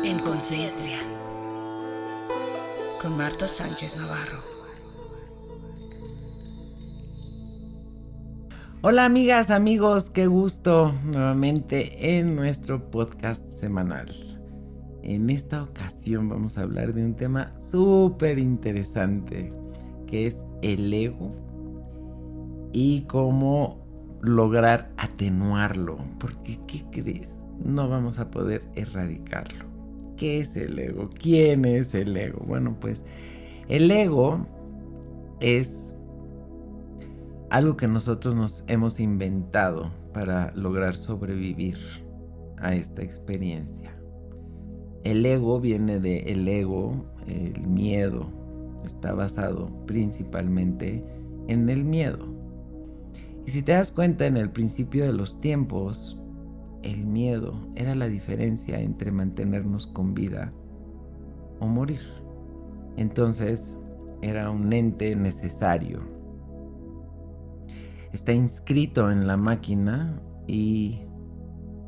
En Conciencia, con Marta Sánchez Navarro. Hola amigas, amigos, qué gusto nuevamente en nuestro podcast semanal. En esta ocasión vamos a hablar de un tema súper interesante, que es el ego y cómo lograr atenuarlo. Porque, ¿qué crees? No vamos a poder erradicarlo. ¿Qué es el ego? ¿Quién es el ego? Bueno, pues el ego es algo que nosotros nos hemos inventado para lograr sobrevivir a esta experiencia. El ego viene de el ego, el miedo. Está basado principalmente en el miedo. Y si te das cuenta, en el principio de los tiempos, el miedo era la diferencia entre mantenernos con vida o morir. Entonces, era un ente necesario. Está inscrito en la máquina y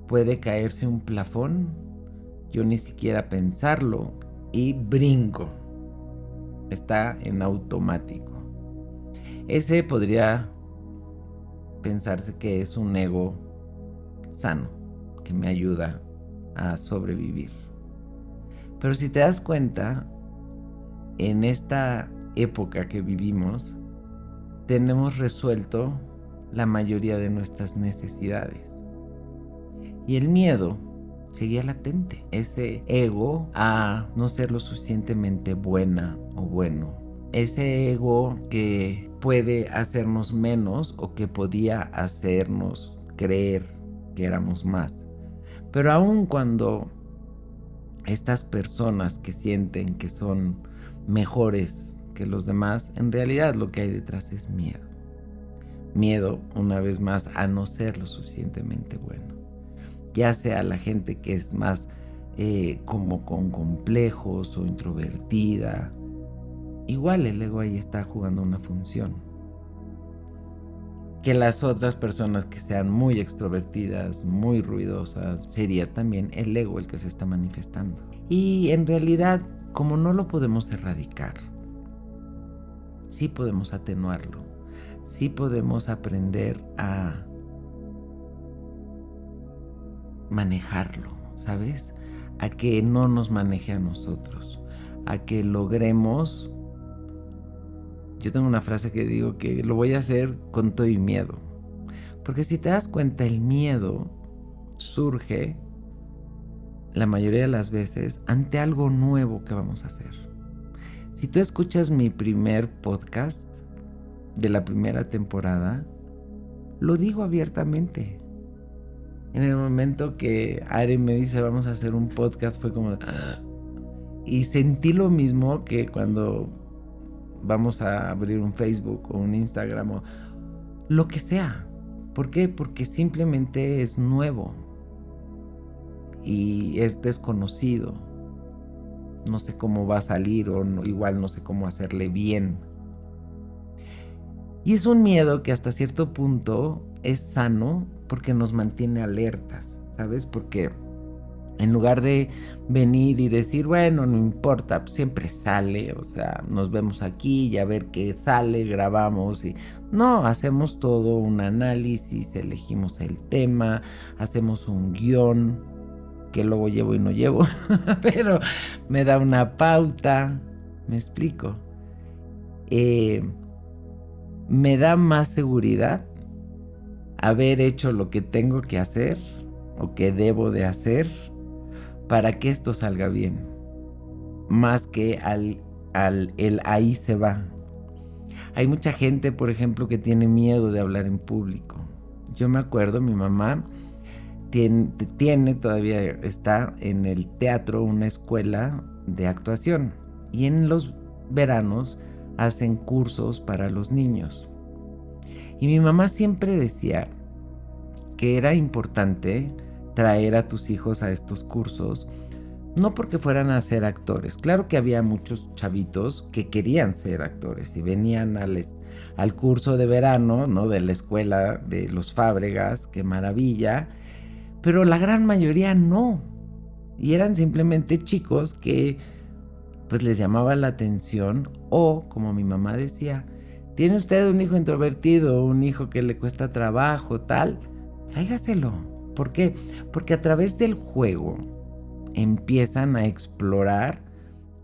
puede caerse un plafón, yo ni siquiera pensarlo y brinco. Está en automático. Ese podría pensarse que es un ego sano, que me ayuda a sobrevivir. Pero si te das cuenta, en esta época que vivimos, tenemos resuelto la mayoría de nuestras necesidades. Y el miedo seguía latente. Ese ego a no ser lo suficientemente buena o bueno. Ese ego que puede hacernos menos o que podía hacernos creer que éramos más. Pero aun cuando estas personas que sienten que son mejores que los demás, en realidad lo que hay detrás es miedo. Miedo, una vez más, a no ser lo suficientemente bueno. Ya sea la gente que es más como con complejos o introvertida, igual el ego ahí está jugando una función. Que las otras personas que sean muy extrovertidas, muy ruidosas, sería también el ego el que se está manifestando. Y en realidad, como no lo podemos erradicar, sí podemos atenuarlo, sí podemos aprender a manejarlo, ¿sabes? A que no nos maneje a nosotros, a que logremos. Yo tengo una frase que digo que lo voy a hacer con todo y miedo. Porque si te das cuenta, el miedo surge la mayoría de las veces ante algo nuevo que vamos a hacer. Si tú escuchas mi primer podcast de la primera temporada, lo digo abiertamente. En el momento que Ari me dice vamos a hacer un podcast, fue como y sentí lo mismo que cuando vamos a abrir un Facebook o un Instagram o lo que sea. ¿Por qué? Porque simplemente es nuevo y es desconocido. No sé cómo va a salir o no, igual no sé cómo hacerle bien. Y es un miedo que hasta cierto punto es sano porque nos mantiene alertas, ¿sabes? Porque en lugar de venir y decir, bueno, no importa, pues siempre sale, o sea, nos vemos aquí y a ver qué sale, grabamos y... No, hacemos todo un análisis, elegimos el tema, hacemos un guión, que luego llevo y no llevo, pero me da una pauta, ¿me explico? Me da más seguridad haber hecho lo que tengo que hacer o que debo de hacer para que esto salga bien, más que el ahí se va. Hay mucha gente, por ejemplo, que tiene miedo de hablar en público. Yo me acuerdo, mi mamá todavía está en el teatro, una escuela de actuación, y en los veranos hacen cursos para los niños. Y mi mamá siempre decía que era importante traer a tus hijos a estos cursos, no porque fueran a ser actores. Claro que había muchos chavitos que querían ser actores y venían al curso de verano, ¿no? De la escuela de los Fábregas, qué maravilla, pero la gran mayoría no. Y eran simplemente chicos que pues les llamaba la atención, o como mi mamá decía, ¿tiene usted un hijo introvertido, un hijo que le cuesta trabajo, tal? Tráigaselo. ¿Por qué? Porque a través del juego empiezan a explorar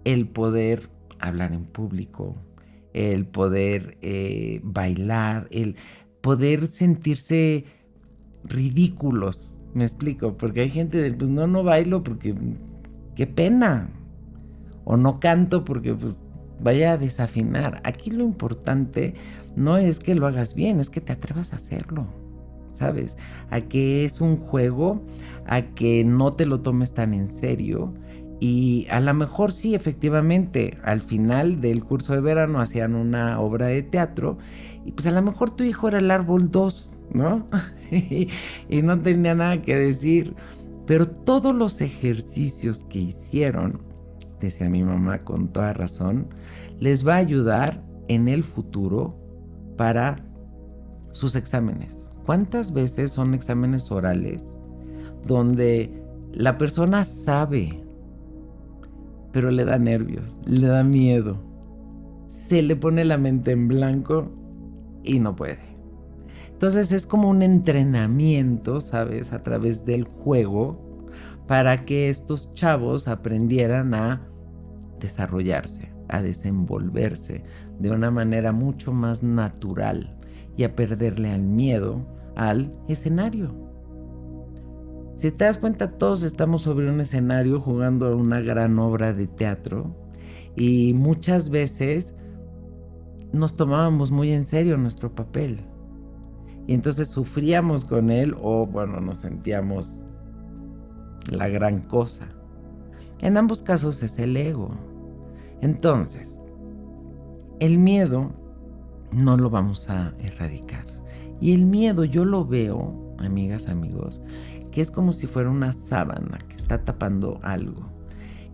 el poder hablar en público, el poder bailar, el poder sentirse ridículos. Me explico, porque hay gente de, pues no bailo porque qué pena, o no canto porque pues vaya a desafinar. Aquí lo importante no es que lo hagas bien, es que te atrevas a hacerlo, ¿sabes? A que es un juego, a que no te lo tomes tan en serio. Y a lo mejor sí, efectivamente, al final del curso de verano hacían una obra de teatro y pues a lo mejor tu hijo era el árbol 2, ¿no? y no tenía nada que decir. Pero todos los ejercicios que hicieron, decía mi mamá con toda razón, les va a ayudar en el futuro para sus exámenes. ¿Cuántas veces son exámenes orales donde la persona sabe, pero le da nervios, le da miedo, se le pone la mente en blanco y no puede? Entonces es como un entrenamiento, ¿sabes? A través del juego para que estos chavos aprendieran a desarrollarse, a desenvolverse de una manera mucho más natural y a perderle al miedo al escenario. Si te das cuenta, todos estamos sobre un escenario jugando una gran obra de teatro y muchas veces nos tomábamos muy en serio nuestro papel y entonces sufríamos con él o bueno, nos sentíamos la gran cosa. En ambos casos es el ego. Entonces, el miedo no lo vamos a erradicar. Y el miedo yo lo veo, amigas, amigos, que es como si fuera una sábana que está tapando algo.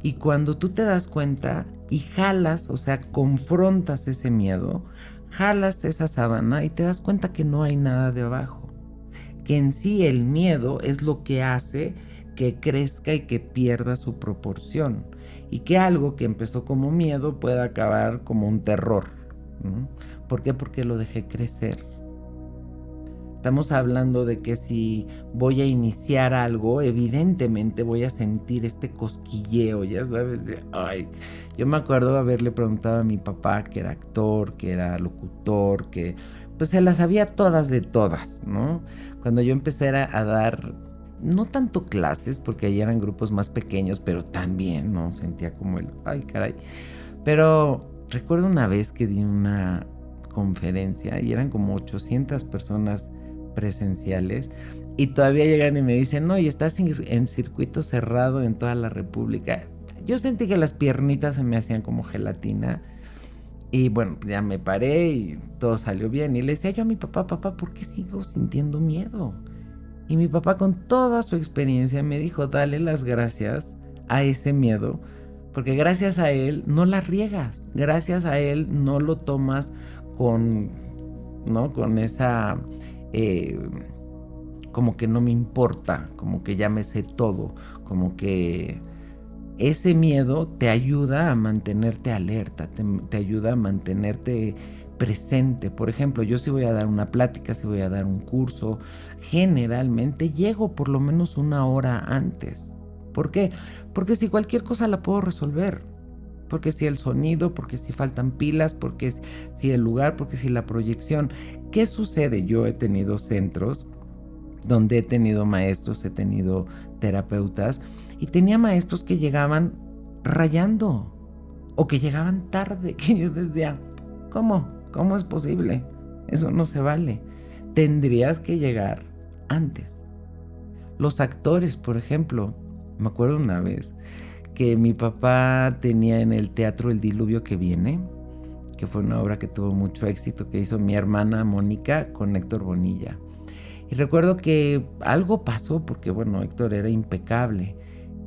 Y cuando tú te das cuenta y jalas, o sea, confrontas ese miedo, jalas esa sábana y te das cuenta que no hay nada debajo. Que en sí el miedo es lo que hace que crezca y que pierda su proporción. Y que algo que empezó como miedo pueda acabar como un terror, ¿no? ¿Por qué? Porque lo dejé crecer. Estamos hablando de que si voy a iniciar algo, evidentemente voy a sentir este cosquilleo, ya sabes, de, ay, yo me acuerdo haberle preguntado a mi papá, que era actor, que era locutor, que pues se las sabía todas de todas, ¿no? Cuando yo empecé a dar, no tanto clases, porque ahí eran grupos más pequeños, pero también, ¿no? Sentía como el, ay, caray. Pero recuerdo una vez que di una conferencia y eran como 800 personas presenciales y todavía llegan y me dicen, no, y estás en circuito cerrado en toda la República. Yo sentí que las piernitas se me hacían como gelatina y bueno, ya me paré y todo salió bien y le decía yo a mi papá, papá, ¿por qué sigo sintiendo miedo? Y mi papá con toda su experiencia me dijo, dale las gracias a ese miedo, porque gracias a él no la riegas, gracias a él no lo tomas con, ¿no? Con esa, como que no me importa, como que ya me sé todo, como que ese miedo te ayuda a mantenerte alerta, te ayuda a mantenerte presente. Por ejemplo, yo si voy a dar una plática, si voy a dar un curso, generalmente llego por lo menos una hora antes. ¿Por qué? Porque si cualquier cosa la puedo resolver. Porque si el sonido, porque si faltan pilas, porque si el lugar, porque si la proyección. ¿Qué sucede? Yo he tenido centros donde he tenido maestros, he tenido terapeutas y tenía maestros que llegaban rayando o que llegaban tarde, que yo decía, ¿cómo? ¿Cómo es posible? Eso no se vale. Tendrías que llegar antes. Los actores, por ejemplo, me acuerdo una vez que mi papá tenía en el teatro El Diluvio que Viene, que fue una obra que tuvo mucho éxito, que hizo mi hermana Mónica con Héctor Bonilla. Y recuerdo que algo pasó porque, bueno, Héctor era impecable,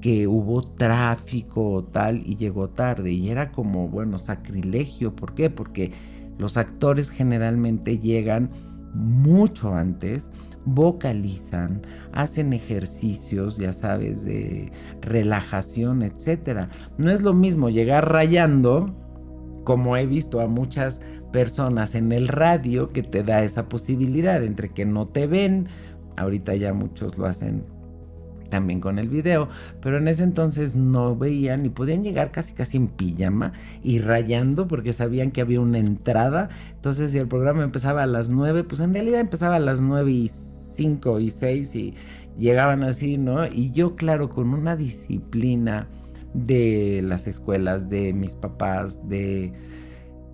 que hubo tráfico o tal y llegó tarde y era como, bueno, sacrilegio. ¿Por qué? Porque los actores generalmente llegan mucho antes, vocalizan, hacen ejercicios, ya sabes, de relajación, etcétera. No es lo mismo llegar rayando, como he visto a muchas personas en el radio, que te da esa posibilidad entre que no te ven. Ahorita ya muchos lo hacen también con el video, pero en ese entonces no veían y podían llegar casi en pijama y rayando porque sabían que había una entrada. Entonces, si el programa empezaba a las 9, pues en realidad empezaba a las 9:05 y 6 y llegaban así, ¿no? Y yo, claro, con una disciplina de las escuelas, de mis papás, de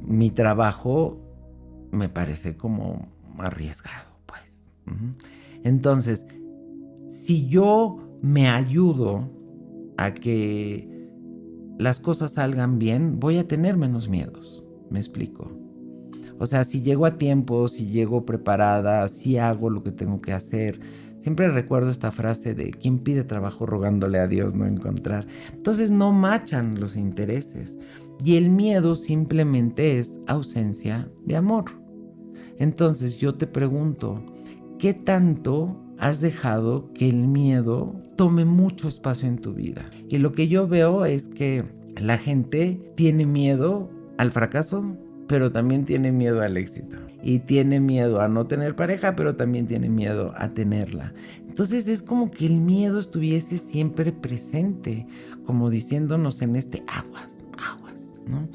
mi trabajo, me parece como arriesgado, pues. Entonces, si yo me ayudo a que las cosas salgan bien, voy a tener menos miedos. ¿Me explico? O sea, si llego a tiempo, si llego preparada, si hago lo que tengo que hacer. Siempre recuerdo esta frase de quien pide trabajo rogándole a Dios no encontrar. Entonces no machan los intereses. Y el miedo simplemente es ausencia de amor. Entonces yo te pregunto, ¿qué tanto has dejado que el miedo tome mucho espacio en tu vida? Y lo que yo veo es que la gente tiene miedo al fracaso, pero también tiene miedo al éxito. Y tiene miedo a no tener pareja, pero también tiene miedo a tenerla. Entonces es como que el miedo estuviese siempre presente, como diciéndonos en este aguas, ¿no?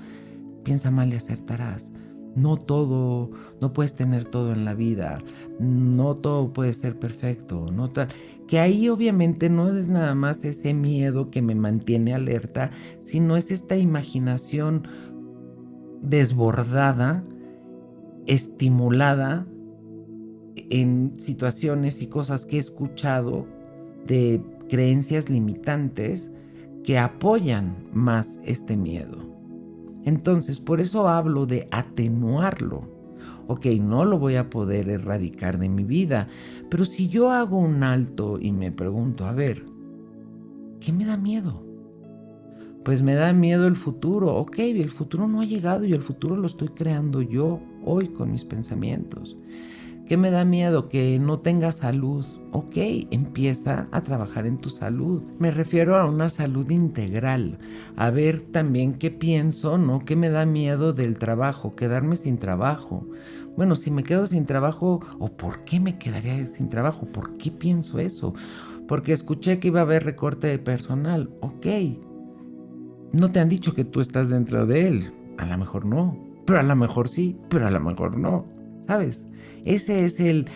Piensa mal y acertarás. No puedes tener todo en la vida, no todo puede ser perfecto, que ahí obviamente no es nada más ese miedo que me mantiene alerta, sino es esta imaginación desbordada, estimulada en situaciones y cosas que he escuchado de creencias limitantes que apoyan más este miedo. Entonces, por eso hablo de atenuarlo. Ok, no lo voy a poder erradicar de mi vida, pero si yo hago un alto y me pregunto, a ver, ¿qué me da miedo? Pues me da miedo el futuro. Ok, el futuro no ha llegado y el futuro lo estoy creando yo hoy con mis pensamientos. ¿Qué me da miedo? Que no tenga salud. Ok, empieza a trabajar en tu salud. Me refiero a una salud integral. A ver también qué pienso, ¿no? ¿Qué me da miedo del trabajo? Quedarme sin trabajo. Bueno, si me quedo sin trabajo, ¿o por qué me quedaría sin trabajo? ¿Por qué pienso eso? Porque escuché que iba a haber recorte de personal. Ok. No te han dicho que tú estás dentro de él. A lo mejor no. Pero a lo mejor sí. Pero a lo mejor no. ¿Sabes? Ese es el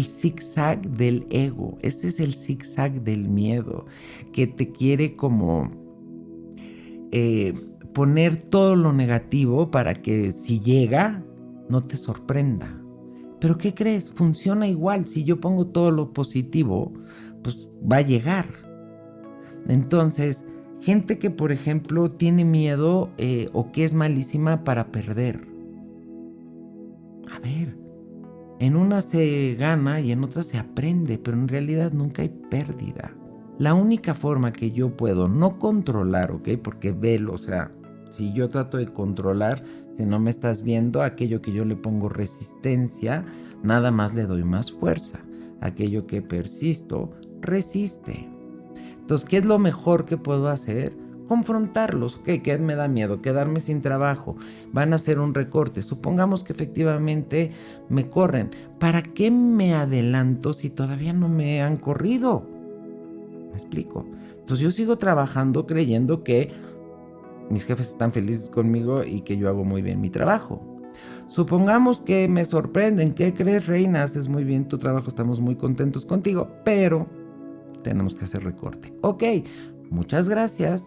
zigzag del ego, este es el zigzag del miedo, que te quiere como poner todo lo negativo para que si llega, no te sorprenda. Pero ¿qué crees? Funciona igual, si yo pongo todo lo positivo, pues va a llegar. Entonces, gente que por ejemplo tiene miedo o que es malísima para perder. A ver, en una se gana y en otra se aprende, pero en realidad nunca hay pérdida. La única forma que yo puedo no controlar, ¿ok? Porque velo, o sea, si yo trato de controlar, si no me estás viendo, aquello que yo le pongo resistencia, nada más le doy más fuerza. Aquello que persisto, resiste. Entonces, ¿qué es lo mejor que puedo hacer? Confrontarlos. ¿Qué me da miedo? Quedarme sin trabajo. Van a hacer un recorte. Supongamos que efectivamente me corren. ¿Para qué me adelanto si todavía no me han corrido? ¿Me explico? Entonces yo sigo trabajando creyendo que mis jefes están felices conmigo y que yo hago muy bien mi trabajo. Supongamos que me sorprenden. ¿Qué crees, reina? Haces muy bien tu trabajo. Estamos muy contentos contigo. Pero tenemos que hacer recorte. Ok, muchas gracias.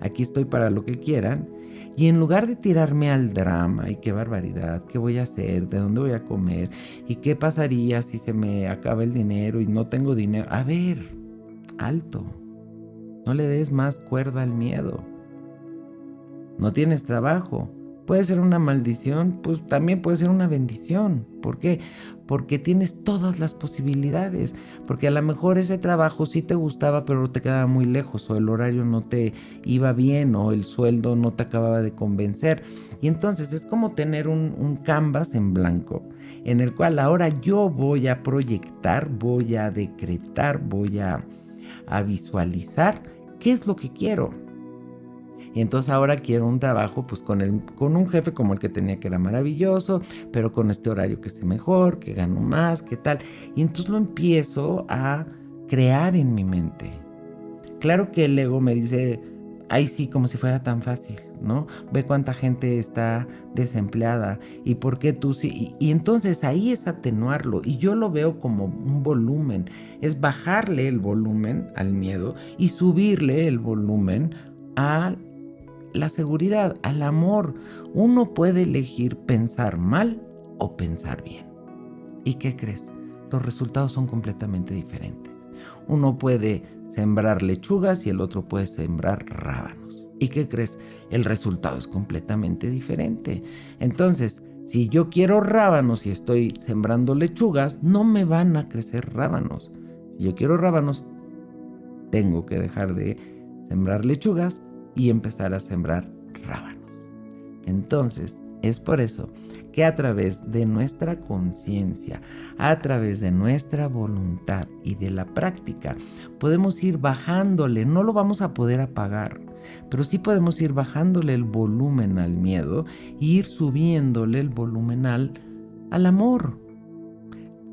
Aquí estoy para lo que quieran. Y en lugar de tirarme al drama y qué barbaridad, qué voy a hacer, de dónde voy a comer y qué pasaría si se me acaba el dinero y no tengo dinero. A ver, alto. No le des más cuerda al miedo. No tienes trabajo. puede ser una maldición, pues también puede ser una bendición. ¿Por qué? Porque tienes todas las posibilidades. Porque a lo mejor ese trabajo sí te gustaba, pero te quedaba muy lejos, o el horario no te iba bien, o el sueldo no te acababa de convencer. Y entonces es como tener un canvas en blanco, en el cual ahora yo voy a proyectar, voy a decretar, voy a visualizar qué es lo que quiero. Y entonces ahora quiero un trabajo pues con un jefe como el que tenía, que era maravilloso, pero con este horario que esté mejor, que gano más, qué tal. Y entonces lo empiezo a crear en mi mente. Claro que el ego me dice, ay sí, como si fuera tan fácil, ¿no? Ve cuánta gente está desempleada y por qué tú sí. Y entonces ahí es atenuarlo, y yo lo veo como un volumen. Es bajarle el volumen al miedo y subirle el volumen a la seguridad, al amor. Uno puede elegir pensar mal o pensar bien. ¿Y qué crees? Los resultados son completamente diferentes. Uno puede sembrar lechugas y el otro puede sembrar rábanos. ¿Y qué crees? El resultado es completamente diferente. Entonces, si yo quiero rábanos y estoy sembrando lechugas, no me van a crecer rábanos. Si yo quiero rábanos, tengo que dejar de sembrar lechugas y empezar a sembrar rábanos. Entonces, es por eso que a través de nuestra conciencia, a través de nuestra voluntad y de la práctica, podemos ir bajándole. No lo vamos a poder apagar, pero sí podemos ir bajándole el volumen al miedo e ir subiéndole el volumen al amor.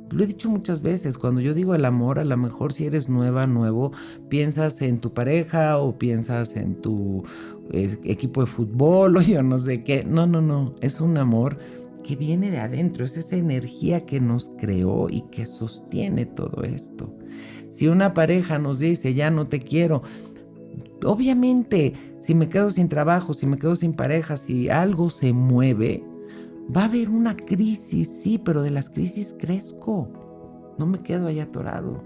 Lo he dicho muchas veces, cuando yo digo el amor, a lo mejor si eres nuevo, piensas en tu pareja o piensas en tu equipo de fútbol o yo no sé qué. No, es un amor que viene de adentro, es esa energía que nos creó y que sostiene todo esto. Si una pareja nos dice, ya no te quiero, obviamente, si me quedo sin trabajo, si me quedo sin pareja, si algo se mueve, va a haber una crisis, sí, pero de las crisis crezco. No me quedo ahí atorado.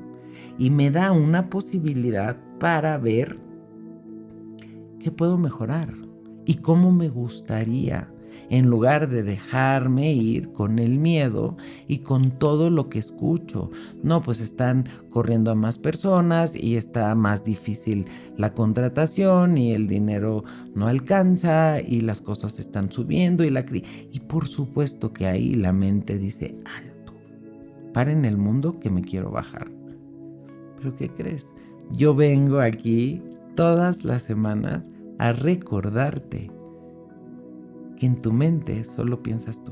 Y me da una posibilidad para ver qué puedo mejorar y cómo me gustaría, en lugar de dejarme ir con el miedo y con todo lo que escucho. No, pues están corriendo a más personas y está más difícil la contratación y el dinero no alcanza y las cosas están subiendo y por supuesto que ahí la mente dice, alto, paren el mundo que me quiero bajar. ¿Pero qué crees? Yo vengo aquí todas las semanas a recordarte que en tu mente solo piensas tú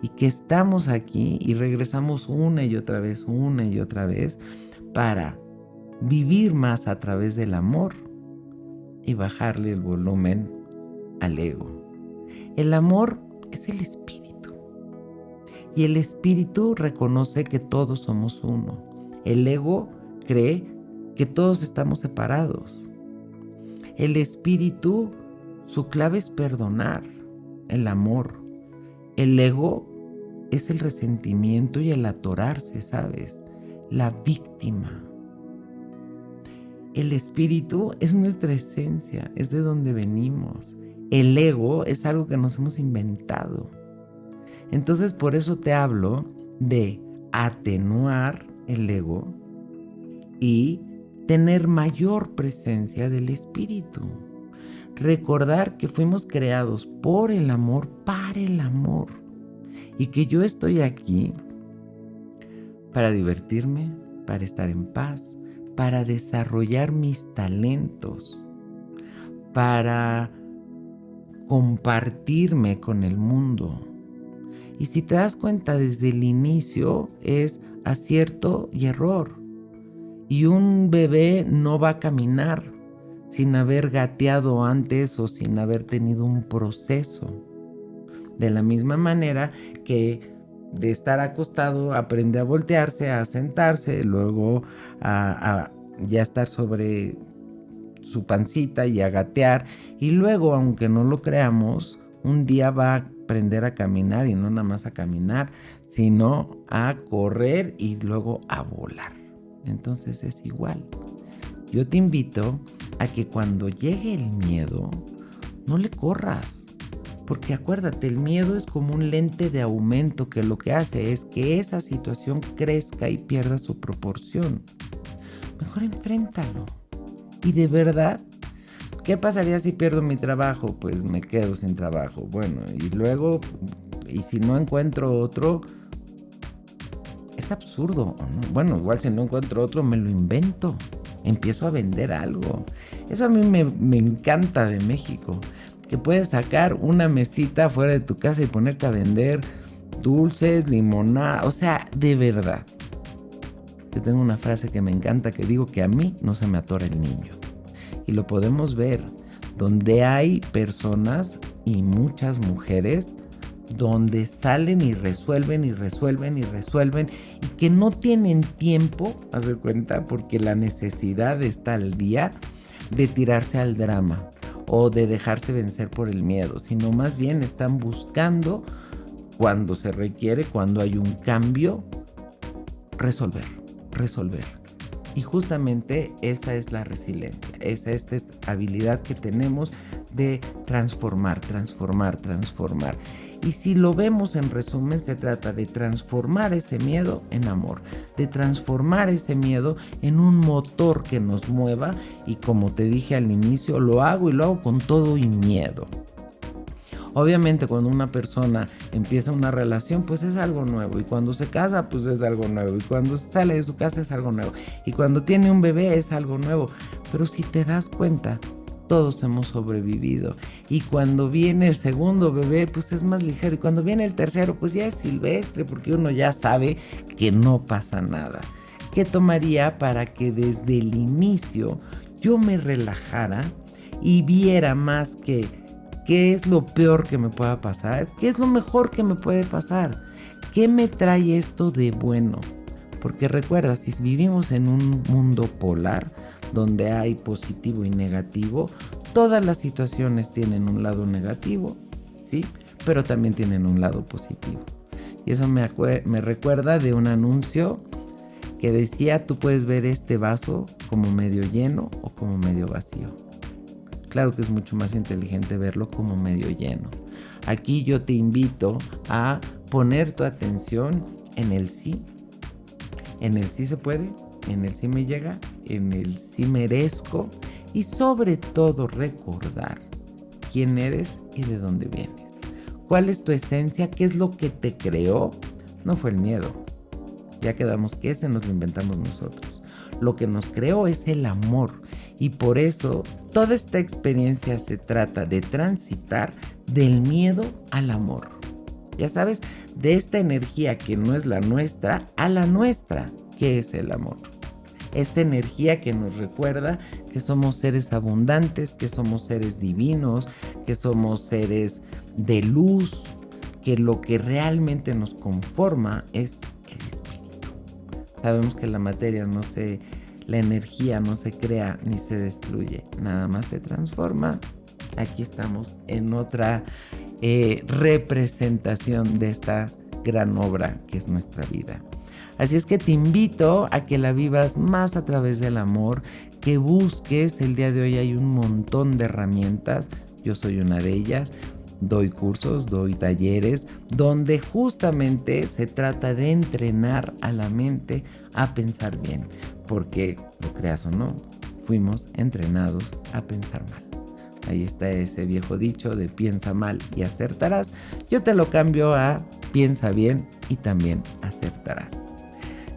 y que estamos aquí y regresamos una y otra vez para vivir más a través del amor y bajarle el volumen al ego. El amor es el espíritu y el espíritu reconoce que todos somos uno. El ego cree que todos estamos separados. El espíritu, su clave es perdonar, el amor. El ego es el resentimiento y el atorarse, ¿sabes? La víctima. El espíritu es nuestra esencia, es de donde venimos. El ego es algo que nos hemos inventado. Entonces, por eso te hablo de atenuar el ego y tener mayor presencia del espíritu. Recordar que fuimos creados por el amor, para el amor. Y que yo estoy aquí para divertirme, para estar en paz, para desarrollar mis talentos, para compartirme con el mundo. Y si te das cuenta, desde el inicio es acierto y error. Y un bebé no va a caminar sin haber gateado antes o sin haber tenido un proceso. De la misma manera que de estar acostado aprende a voltearse, a sentarse, luego a ya estar sobre su pancita y a gatear. Y luego, aunque no lo creamos, un día va a aprender a caminar, y no nada más a caminar, sino a correr y luego a volar. Entonces es igual. Yo te invito a que cuando llegue el miedo, no le corras, Porque acuérdate, el miedo es como un lente de aumento que lo que hace es que esa situación crezca y pierda su proporción. Mejor enfréntalo. Y de verdad, ¿qué pasaría si pierdo mi trabajo? Pues me quedo sin trabajo. Bueno, y luego, y si no encuentro otro, es absurdo, ¿no? Bueno, igual si no encuentro otro, me lo invento. Empiezo a vender algo. Eso a mí me encanta de México. Que puedes sacar una mesita fuera de tu casa y ponerte a vender dulces, limonada. O sea, de verdad. Yo tengo una frase que me encanta que digo que a mí no se me atora el niño. Y lo podemos ver. Donde hay personas y muchas mujeres donde salen y resuelven y resuelven y resuelven y que no tienen tiempo, haz de cuenta, porque la necesidad está al día de tirarse al drama o de dejarse vencer por el miedo, sino más bien están buscando cuando se requiere, cuando hay un cambio, resolver. Y justamente esa es la resiliencia, esa es esta habilidad que tenemos de transformar. Y si lo vemos en resumen, se trata de transformar ese miedo en amor, de transformar ese miedo en un motor que nos mueva y como te dije al inicio, lo hago con todo y miedo. Obviamente cuando una persona empieza una relación, pues es algo nuevo. Y cuando se casa, pues es algo nuevo. Y cuando sale de su casa es algo nuevo. Y cuando tiene un bebé es algo nuevo. Pero si te das cuenta, todos hemos sobrevivido. Y cuando viene el segundo bebé, pues es más ligero. Y cuando viene el tercero, pues ya es silvestre, porque uno ya sabe que no pasa nada. ¿Qué tomaría para que desde el inicio yo me relajara y viera más que qué es lo peor que me pueda pasar, qué es lo mejor que me puede pasar, qué me trae esto de bueno? Porque recuerda, si vivimos en un mundo polar, donde hay positivo y negativo, todas las situaciones tienen un lado negativo, ¿sí? Pero también tienen un lado positivo. Y eso me recuerda de un anuncio que decía, tú puedes ver este vaso como medio lleno o como medio vacío. Claro que es mucho más inteligente verlo como medio lleno. Aquí yo te invito a poner tu atención en el sí. En el sí se puede, en el sí me llega, en el sí merezco y sobre todo recordar quién eres y de dónde vienes. ¿Cuál es tu esencia? ¿Qué es lo que te creó? No fue el miedo. Ya quedamos que ese nos lo inventamos nosotros. Lo que nos creó es el amor. Y por eso toda esta experiencia se trata de transitar del miedo al amor. Ya sabes, de esta energía que no es la nuestra a la nuestra, que es el amor. Esta energía que nos recuerda que somos seres abundantes, que somos seres divinos, que somos seres de luz, que lo que realmente nos conforma es el espíritu. Sabemos que la materia la energía no se crea ni se destruye, nada más se transforma. Aquí estamos en otra representación de esta gran obra que es nuestra vida. Así es que te invito a que la vivas más a través del amor, que busques. El día de hoy hay un montón de herramientas, yo soy una de ellas. Doy cursos, doy talleres, donde justamente se trata de entrenar a la mente a pensar bien. Porque, lo creas o no, fuimos entrenados a pensar mal. Ahí está ese viejo dicho de piensa mal y acertarás. Yo te lo cambio a piensa bien y también acertarás.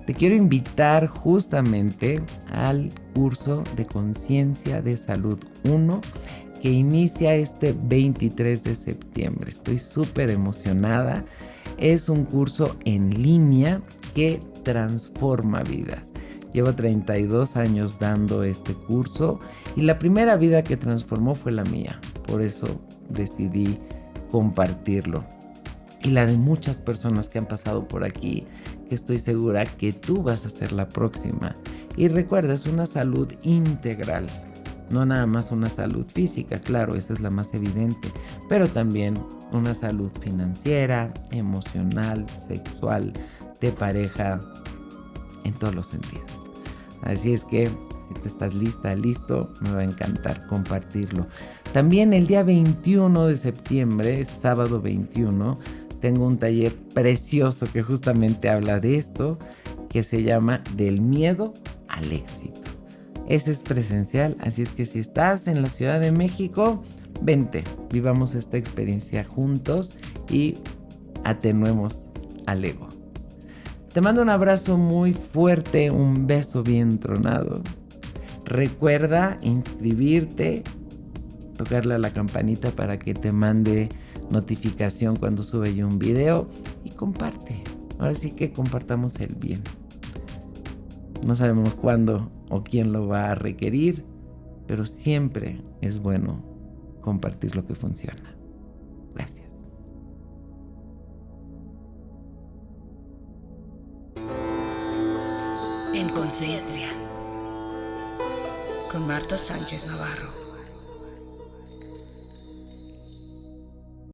Te quiero invitar justamente al curso de Conciencia de Salud 1 que inicia este 23 de septiembre. Estoy súper emocionada. Es un curso en línea que transforma vidas. Llevo 32 años dando este curso y la primera vida que transformó fue la mía. Por eso decidí compartirlo. Y la de muchas personas que han pasado por aquí, que estoy segura que tú vas a ser la próxima. Y recuerda, es una salud integral. No nada más una salud física, claro, esa es la más evidente, pero también una salud financiera, emocional, sexual, de pareja, en todos los sentidos. Así es que, Si tú estás lista, listo, me va a encantar compartirlo. También el día 21 de septiembre, sábado 21, tengo un taller precioso que justamente habla de esto, que se llama Del miedo al éxito. Ese es presencial, así es que si estás en la Ciudad de México, vente, vivamos esta experiencia juntos y atenuemos al ego. Te mando un abrazo muy fuerte, un beso bien tronado. Recuerda inscribirte, tocarle a la campanita para que te mande notificación cuando sube yo un video y comparte. Ahora sí que compartamos el bien. No sabemos cuándo o quién lo va a requerir, pero siempre es bueno compartir lo que funciona. Gracias. En conciencia. Con Marta Sánchez Navarro.